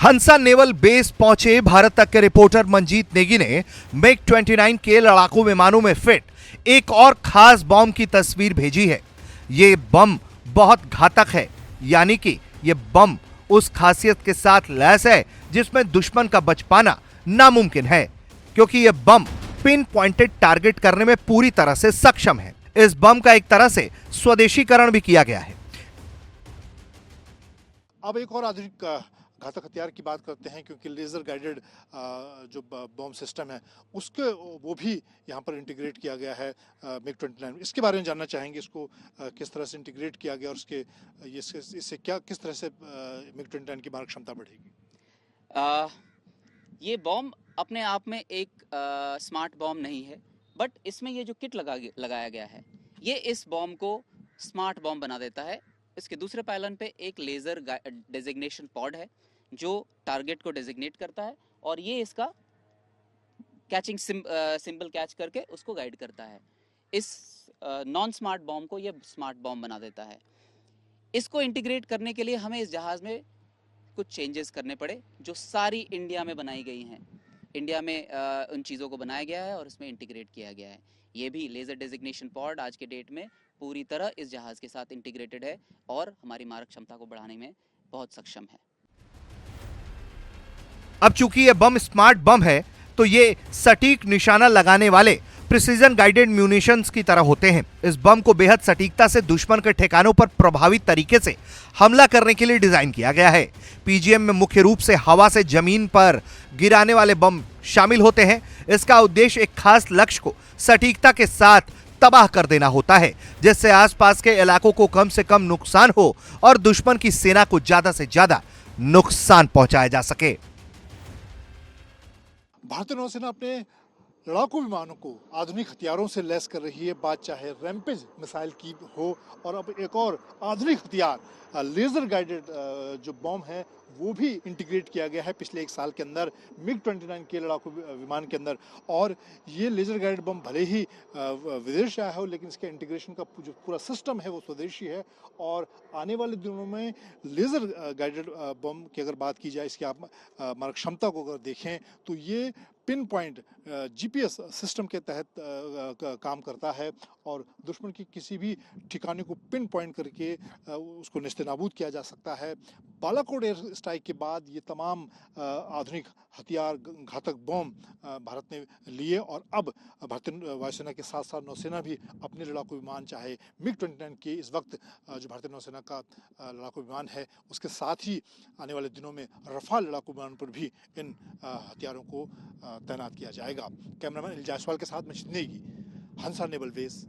हंसा naval base पहुंचे भारत तक के रिपोर्टर मंजीत नेगी ने मिग 29 के लड़ाकू विमानों में फिट एक और खास बम की तस्वीर भेजी है। यह बम बहुत घातक है, यानी कि यह बम उस खासियत के साथ लैस है जिसमें दुश्मन का बच पाना नामुमकिन है, क्योंकि यह बम पिन पॉइंटेड टारगेट करने में पूरी तरह से सक्षम है। इस बम का एक तरह से स्वदेशीकरण भी किया गया है। अब एक और आधुनिक घातक हथियार की बात करते हैं, क्योंकि लेज़र गाइडेड जो बॉम्ब सिस्टम है उसके वो भी यहाँ पर इंटीग्रेट किया गया है मिग 29। इसके बारे में जानना चाहेंगे, इसको किस तरह से इंटीग्रेट किया गया और इससे क्या किस तरह से मिग 29 की मारक क्षमता बढ़ेगी। ये बॉम्ब अपने आप में एक स्मार्ट बॉम्ब नहीं है, बट इसमें ये जो किट लगाया गया है ये इस बॉम्ब को स्मार्ट बॉम्ब बना देता है। इसके दूसरे पायलन पे एक लेज़र डेजिग्नेशन पॉड है जो टारगेट को डेजिग्नेट करता है और ये इसका कैचिंग सिंबल कैच करके उसको गाइड करता है। इस नॉन स्मार्ट बॉम्ब को ये स्मार्ट बॉम्ब बना देता है। इसको इंटीग्रेट करने के लिए हमें इस जहाज़ में कुछ चेंजेस करने पड़े जो सारी इंडिया में बनाई गई हैं। इंडिया में उन चीज़ों को बनाया गया है और इसमें इंटीग्रेट किया गया है। ये भी लेज़र डेजिग्नेशन पॉड आज के डेट में पूरी तरह इस जहाज़ के साथ इंटीग्रेटेड है और हमारी मारक क्षमता को बढ़ाने में बहुत सक्षम है। अब चूंकि यह बम स्मार्ट बम है तो ये सटीक निशाना लगाने वाले प्रिसीजन गाइडेड म्यूनिशंस की तरह होते हैं। इस बम को बेहद सटीकता से दुश्मन के ठिकानों पर प्रभावी तरीके से हमला करने के लिए डिजाइन किया गया है। पीजीएम में मुख्य रूप से हवा से जमीन पर गिराने वाले बम शामिल होते हैं। इसका उद्देश्य एक खास लक्ष्य को सटीकता के साथ तबाह कर देना होता है, जिससे आसपास के इलाकों को कम से कम नुकसान हो और दुश्मन की सेना को ज्यादा से ज्यादा नुकसान पहुंचाया जा सके। भारतीय नौसेना अपने लड़ाकू विमानों को आधुनिक हथियारों से लैस कर रही है, बात चाहे रैम्पेज मिसाइल की हो और अब एक और आधुनिक हथियार लेज़र गाइडेड जो बॉम्ब है वो भी इंटीग्रेट किया गया है पिछले एक साल के अंदर मिग 29 के लड़ाकू विमान के अंदर। और ये लेज़र गाइडेड बम भले ही विदेश आया हो, लेकिन इसके इंटीग्रेशन का जो पूरा सिस्टम है वो स्वदेशी है। और आने वाले दिनों में लेज़र गाइडेड बम की अगर बात की जाए, इसकी आप मारक क्षमता को अगर देखें तो ये पिन पॉइंट जीपीएस सिस्टम के तहत काम करता है और दुश्मन की किसी भी ठिकाने को पिन पॉइंट करके उसको नेस्तनाबूद किया जा सकता है। बालाकोट एयर स्ट्राइक के बाद ये तमाम आधुनिक हथियार घातक बम भारत ने लिए और अब भारतीय वायुसेना के साथ साथ नौसेना भी अपने लड़ाकू विमान चाहे मिग 29 के इस वक्त जो भारतीय नौसेना का लड़ाकू विमान है उसके साथ ही आने वाले दिनों में रफाल लड़ाकू विमान पर भी इन हथियारों को तैनात किया जाएगा। कैमरामैन जायसवाल के साथ मैं नेगी, हंसा नेवल बेस।